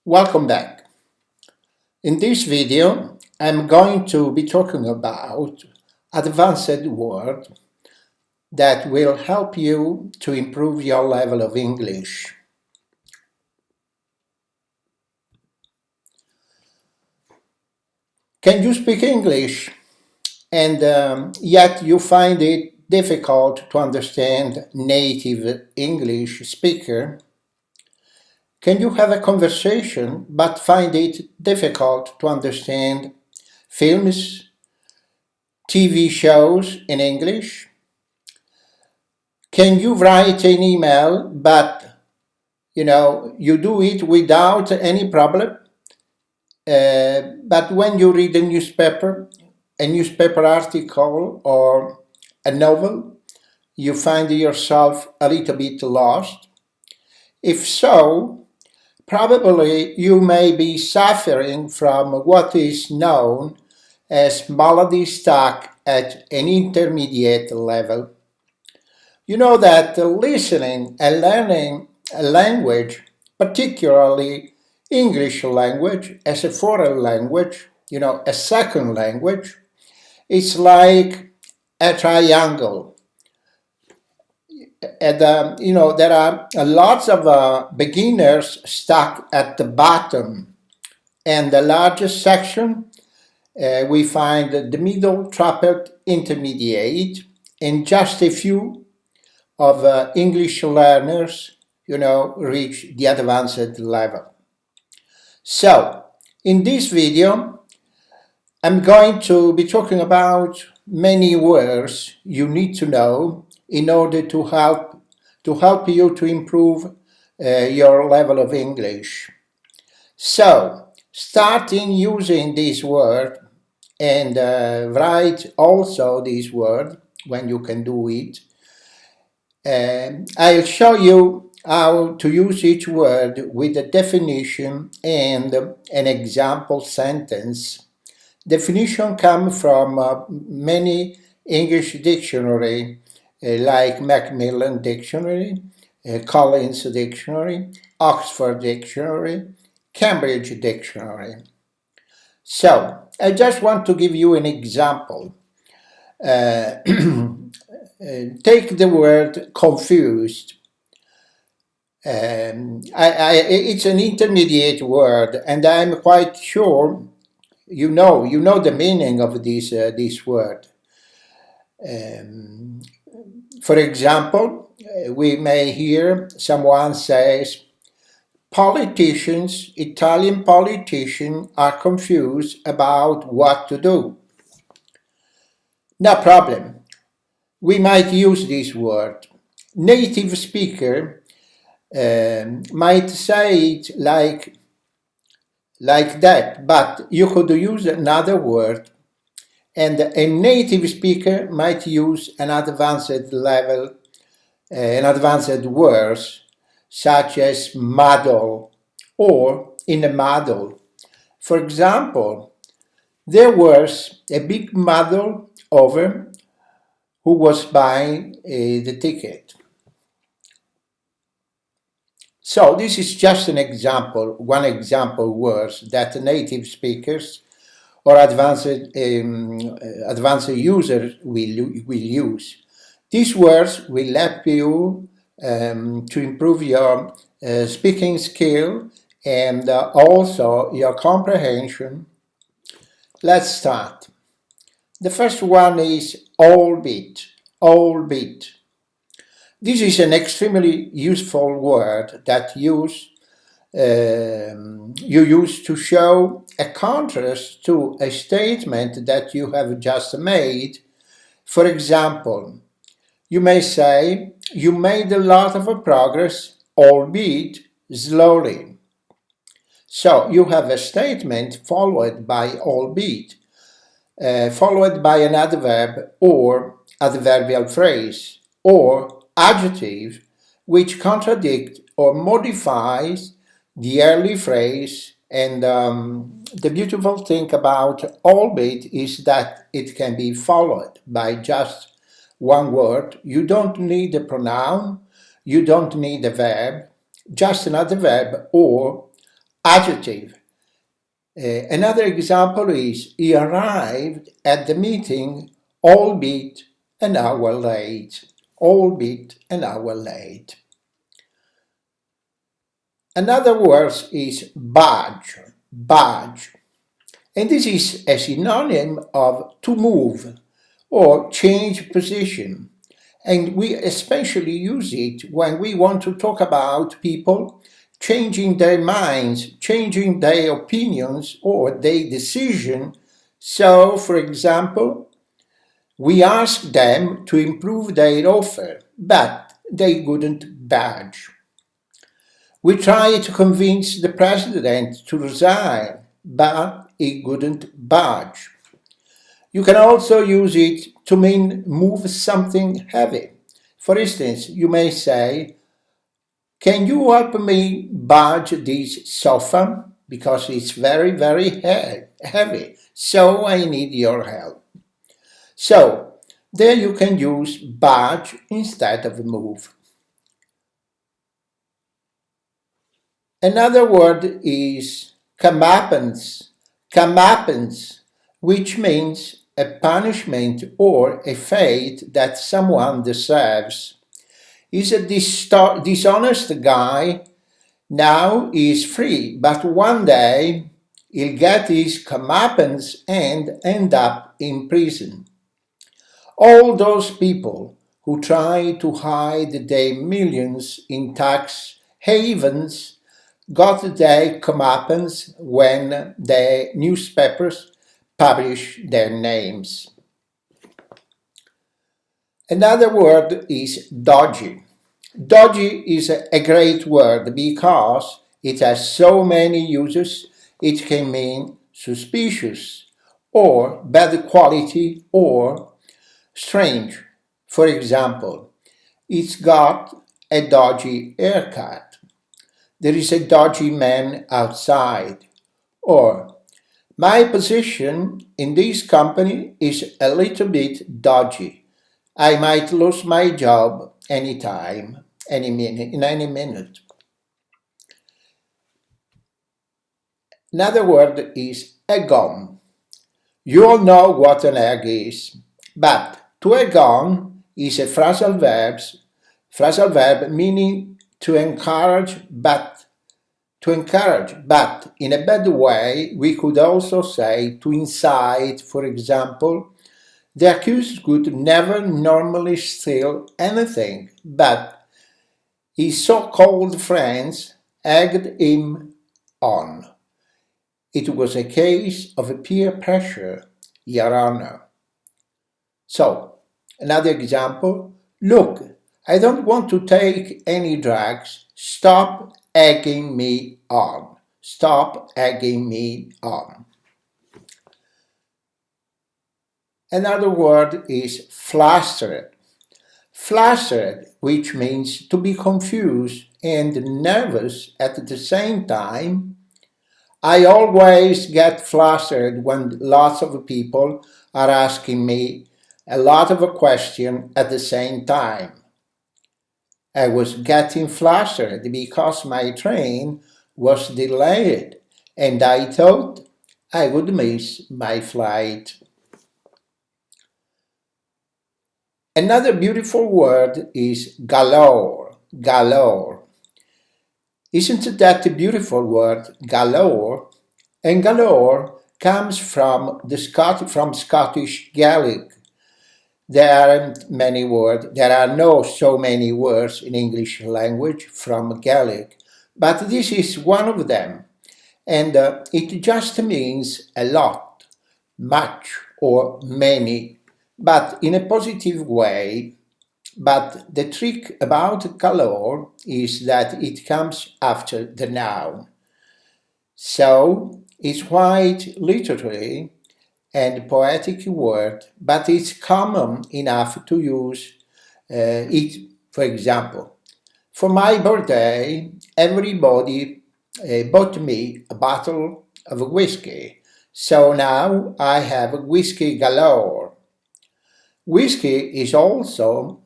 Welcome back. In this video, I'm going to be talking about advanced word that will help you to improve your level of English. Can you speak English and yet you find it difficult to understand native English speaker? Can you have a conversation but find it difficult to understand films, TV shows in English? Can you write an email but you do it without any problem? But when you read a newspaper article or a novel, you find yourself a little bit lost? If so, probably you may be suffering from what is known as melody stuck at an intermediate level. You know that listening and learning a language, particularly English language as a foreign language, a second language, it's like a triangle. And, there are lots of beginners stuck at the bottom. And the largest section, we find the middle trapped intermediate, and just a few of English learners, reach the advanced level. So, in this video, I'm going to be talking about many words you need to know in order to help you to improve your level of English. So, starting using this word and write also this word when you can do it. I'll show you how to use each word with a definition and an example sentence. Definition come from many English dictionary like Macmillan Dictionary, Collins Dictionary, Oxford Dictionary, Cambridge Dictionary. So, I just want to give you an example. Take the word confused. It's an intermediate word, and I'm quite sure you know the meaning of this word. For example, we may hear someone says, Italian politicians are confused about what to do. No problem. We might use this word. Native speaker might say it like that, but you could use another word, and a native speaker might use an advanced level, an advanced words, such as muddle or in a muddle. For example, there was a big muddle over who was buying the ticket. So this is just an example, one example words that native speakers or advanced users will use. These words will help you to improve your speaking skill and also your comprehension. Let's start. The first one is albeit. This is an extremely useful word that you use to show a contrast to a statement that you have just made. For example, you may say, you made a lot of progress, albeit slowly. So you have a statement followed by albeit, followed by an adverb or adverbial phrase or adjective which contradict or modifies the early phrase. And the beautiful thing about albeit is that it can be followed by just one word. You don't need a pronoun, you don't need a verb, just an adverb or Adjective. Another example is he arrived at the meeting albeit an hour late. Albeit an hour late. Another word is badge. Badge. And this is a synonym of to move or change position. And we especially use it when we want to talk about people changing their minds, changing their opinions or their decision. So, for example, we ask them to improve their offer, but they wouldn't budge. We try to convince the president to resign, but he wouldn't budge. You can also use it to mean move something heavy. For instance, you may say, can you help me budge this sofa? Because it's very, very heavy, so I need your help. So, there you can use budge instead of move. Another word is comeuppance. Comeuppance, which means a punishment or a fate that someone deserves. He's a dishonest guy. Now he's free, but one day he'll get his comeuppance and end up in prison. All those people who try to hide their millions in tax havens got their comeuppance when the newspapers publish their names. Another word is dodgy. Dodgy is a great word because it has so many uses. It can mean suspicious or bad quality or strange. For example, it's got a dodgy haircut. There is a dodgy man outside. Or my position in this company is a little bit dodgy. I might lose my job anytime, any minute, in any minute. Another word is egg on. You all know what an egg is, but to egg on is a phrasal verb meaning to encourage, but in a bad way. We could also say to incite. For example, the accused would never normally steal anything, but his so-called friends egged him on. It was a case of peer pressure, Your Honor. So, another example, look, I don't want to take any drugs. Stop egging me on. Stop egging me on. Another word is flustered. Flustered, which means to be confused and nervous at the same time. I always get flustered when lots of people are asking me a lot of questions at the same time. I was getting flustered because my train was delayed and I thought I would miss my flight. Another beautiful word is galore. Galore. Isn't that a beautiful word, galore? And galore comes from Scottish Gaelic. There aren't many words. There are no so many words in English language from Gaelic, but this is one of them, and it just means a lot, much, or many, but in a positive way. But the trick about galore is that it comes after the noun. So it's quite literally and poetic word, but it's common enough to use it. For example, for my birthday, everybody bought me a bottle of whiskey. So now I have whiskey galore. Whiskey is also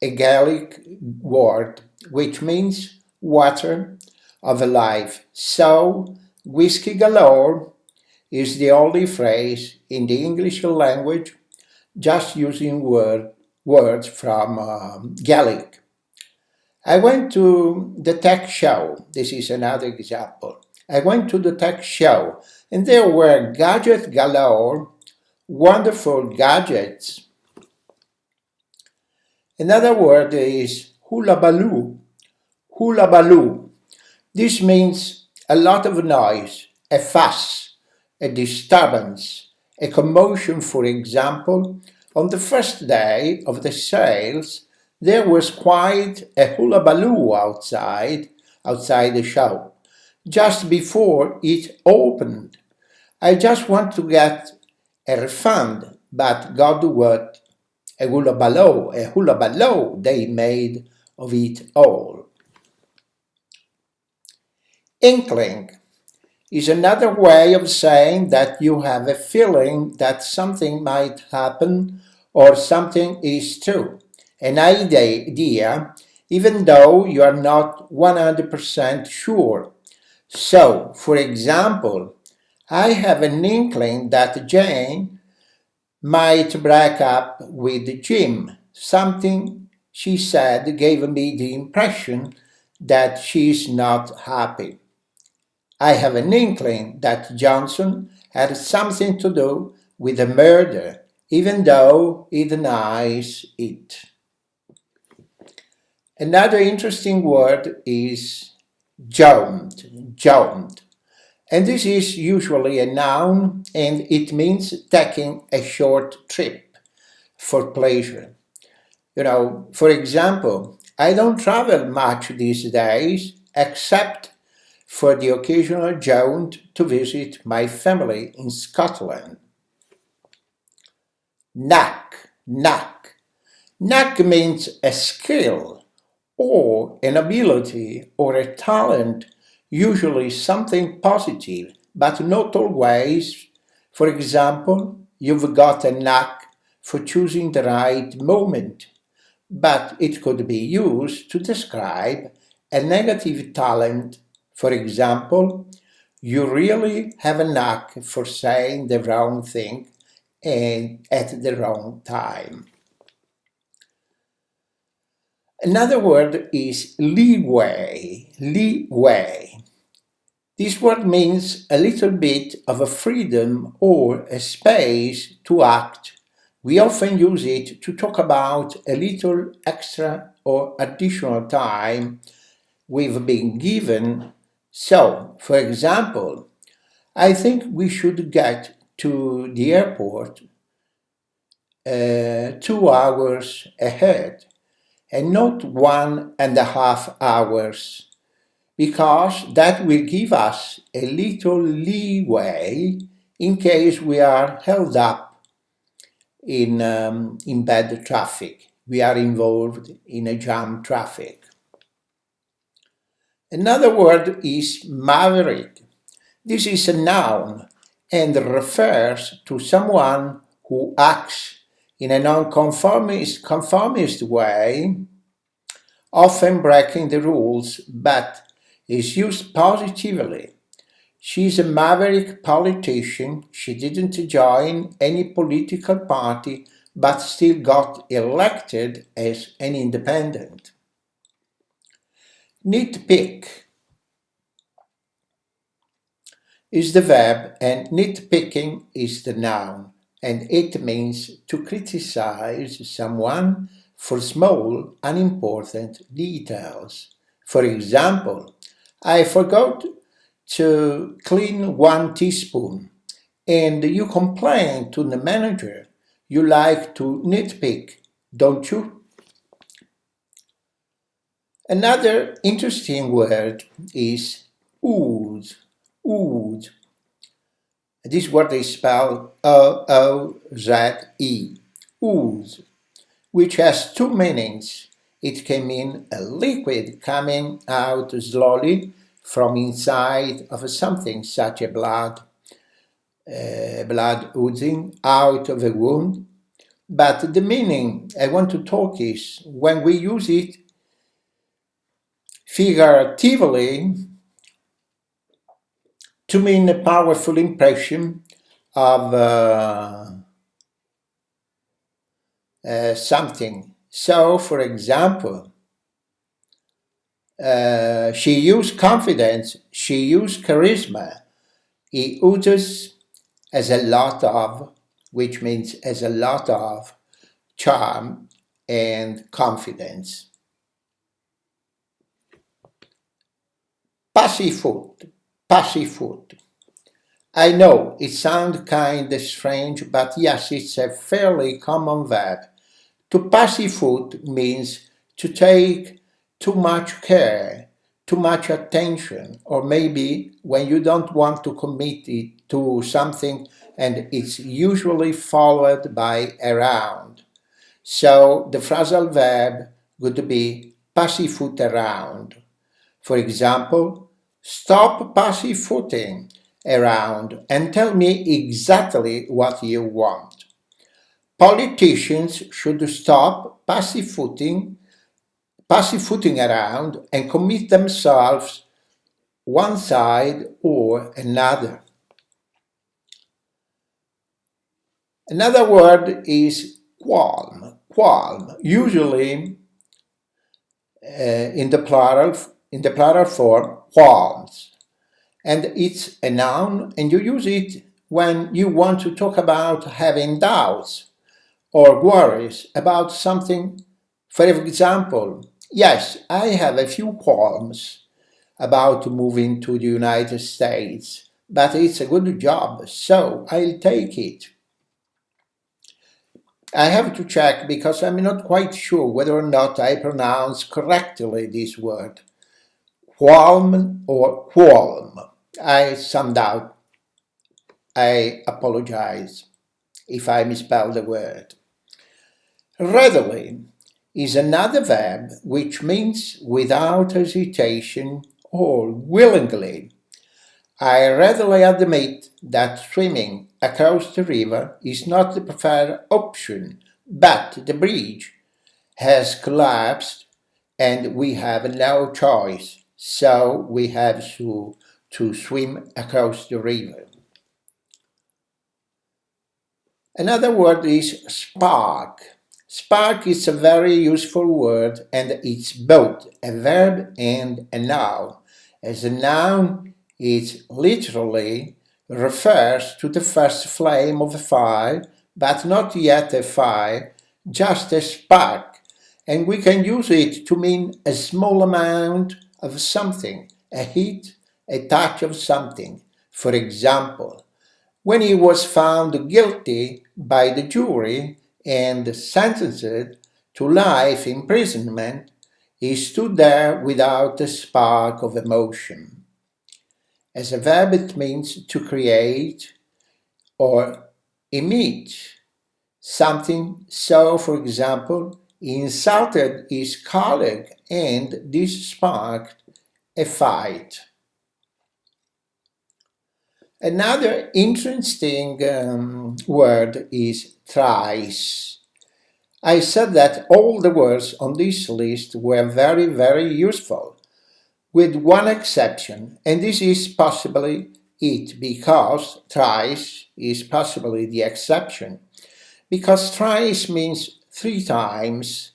a Gaelic word which means water of life. So whiskey galore is the only phrase in the English language just using words from Gaelic. I went to the tech show. This is another example. I went to the tech show and there were gadget galore, wonderful gadgets. Another word is hula baloo. Hula baloo. This means a lot of noise, a fuss, a disturbance, a commotion. For example, on the first day of the sales, there was quite a hullabaloo outside the shop, just before it opened. I just want to get a refund, but God what a hullabaloo they made of it all. Inkling is another way of saying that you have a feeling that something might happen or something is true. An idea, even though you are not 100% sure. So, for example, I have an inkling that Jane might break up with Jim. Something she said gave me the impression that she's not happy. I have an inkling that Johnson had something to do with the murder, even though he denies it. Another interesting word is jaunt. And this is usually a noun and it means taking a short trip for pleasure. For example, I don't travel much these days except for the occasional jaunt to visit my family in Scotland. Knack. Knack means a skill or an ability or a talent, usually something positive, but not always. For example, you've got a knack for choosing the right moment, but it could be used to describe a negative talent. For example, you really have a knack for saying the wrong thing and at the wrong time. Another word is leeway. This word means a little bit of a freedom or a space to act. We often use it to talk about a little extra or additional time we've been given. So, for example, I think we should get to the airport 2 hours ahead and not 1.5 hours, because that will give us a little leeway in case we are held up in bad traffic. We are involved in a jam traffic. Another word is maverick. This is a noun and refers to someone who acts in a non-conformist way, often breaking the rules, but is used positively. She's a maverick politician. She didn't join any political party, but still got elected as an independent. Nitpick is the verb and nitpicking is the noun, and it means to criticize someone for small, unimportant details. For example, I forgot to clean 1 teaspoon, and you complain to the manager. You like to nitpick, don't you? Another interesting word is ooze. This word is spelled O-O-Z-E, ooze, which has two meanings. It can mean a liquid coming out slowly from inside of something, such as blood oozing out of a wound. But the meaning I want to talk is when we use it figuratively to mean a powerful impression of something. So, for example, she used confidence, she used charisma. He uses as a lot of, which means as a lot of charm and confidence. Passy foot, passy foot. I know it sounds kind of strange, but yes, it's a fairly common verb. To passy foot means to take too much care, too much attention, or maybe when you don't want to commit it to something and it's usually followed by around. So the phrasal verb would be pussyfoot around. For example, stop pussyfooting around and tell me exactly what you want. Politicians should stop pussyfooting around and commit themselves one side or another. Another word is qualm. Qualm, usually in the plural form, qualms, and it's a noun, and you use it when you want to talk about having doubts or worries about something. For example, yes, I have a few qualms about moving to the United States, but it's a good job, so I'll take it. I have to check because I'm not quite sure whether or not I pronounce correctly this word. Qualm or qualm. I some doubt. I apologize if I misspell the word. Readily is another verb which means without hesitation or willingly. I readily admit that swimming across the river is not the preferred option, but the bridge has collapsed and we have no choice, so we have to swim across the river. Another word is spark. Spark is a very useful word and it's both a verb and a noun. As a noun, it literally refers to the first flame of a fire, but not yet a fire, just a spark. And we can use it to mean a small amount of something, a hit, a touch of something. For example, when he was found guilty by the jury and sentenced to life imprisonment, he stood there without a spark of emotion. As a verb, it means to create or emit something. So, for example, he insulted his colleague and this sparked a fight. Another interesting word is thrice. I said that all the words on this list were very, very useful, with one exception, and this is possibly it, because thrice is possibly the exception, because thrice means 3 times,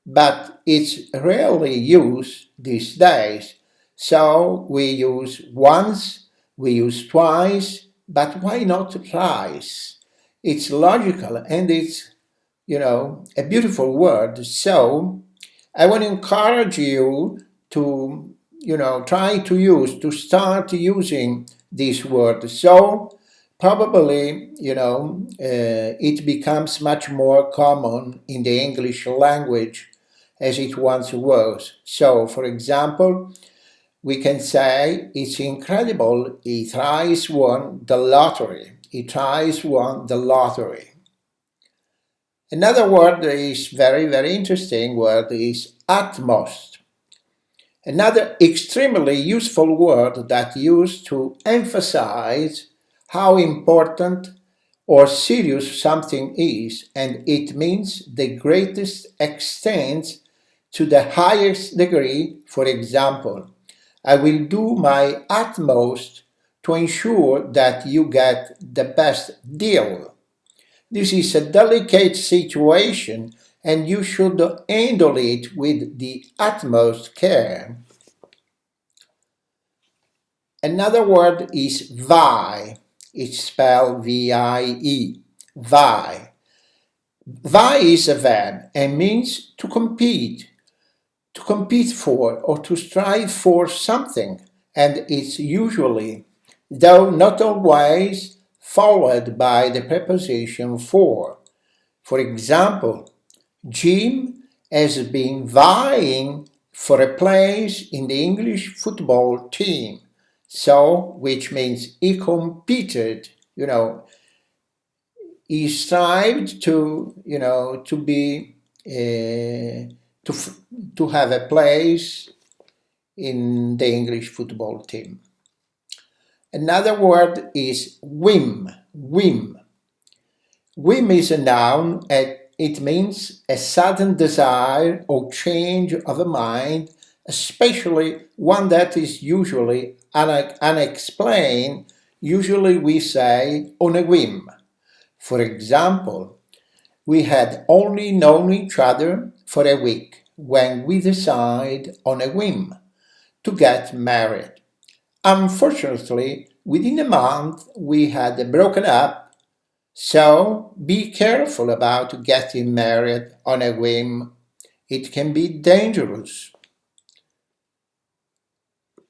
but it's rarely used these days. So we use once, we use twice, but why not thrice? It's logical and it's, a beautiful word. So I want to encourage you to, to start using this word. So probably, it becomes much more common in the English language as it once was. So, for example, we can say it's incredible he thrice won the lottery. He thrice won the lottery. Another word that is very, very interesting word is utmost. Another extremely useful word that used to emphasize how important or serious something is, and it means the greatest extent to the highest degree. For example, I will do my utmost to ensure that you get the best deal. This is a delicate situation and you should handle it with the utmost care. Another word is vie. It's spelled V-I-E. Vie. Vie is a verb and means to compete for or to strive for something, and it's usually, though not always, followed by the preposition for. For example, Jim has been vying for a place in the English football team, so which means he competed, he strived to be to have a place in the English football team. Another word is whim. Whim. Whim is a noun and it means a sudden desire or change of a mind, especially one that is usually unexplained. Usually we say on a whim. For example, we had only known each other for a week when we decide on a whim to get married. Unfortunately, within a month we had broken up, so be careful about getting married on a whim. It can be dangerous.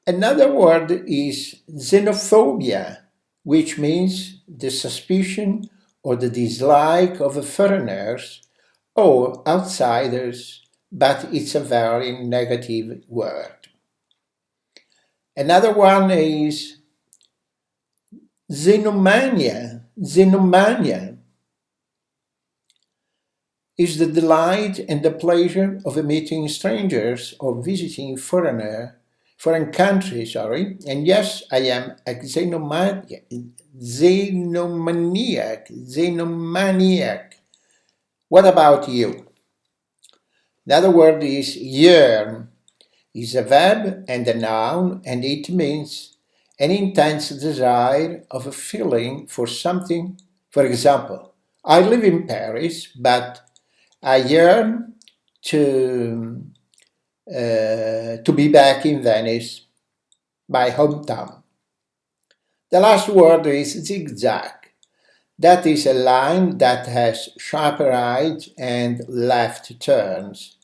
Another word is xenophobia, which means the suspicion or the dislike of foreigners or outsiders, but it's a very negative word. Another one is xenomania. Xenomania is the delight and the pleasure of meeting strangers or visiting foreign countries, And yes, I am a xenomaniac. What about you? Another word is yearn. It's a verb and a noun, and it means an intense desire of a feeling for something. For example, I live in Paris, but I yearn to be back in Venice, my hometown. The last word is zigzag. That is a line that has sharp right and left turns.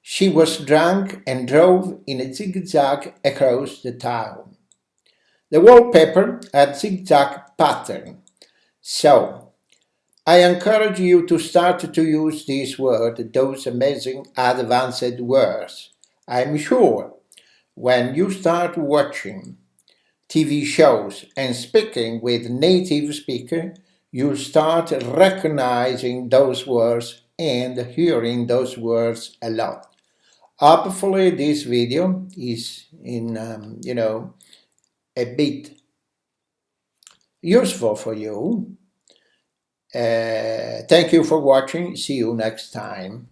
She was drunk and drove in a zigzag across the town. The wallpaper had zigzag pattern. So, I encourage you to start to use this word, those amazing advanced words. I'm sure when you start watching TV shows and speaking with native speakers, you'll start recognizing those words and hearing those words a lot. Hopefully this video is a bit useful for you. Thank you for watching. See you next time.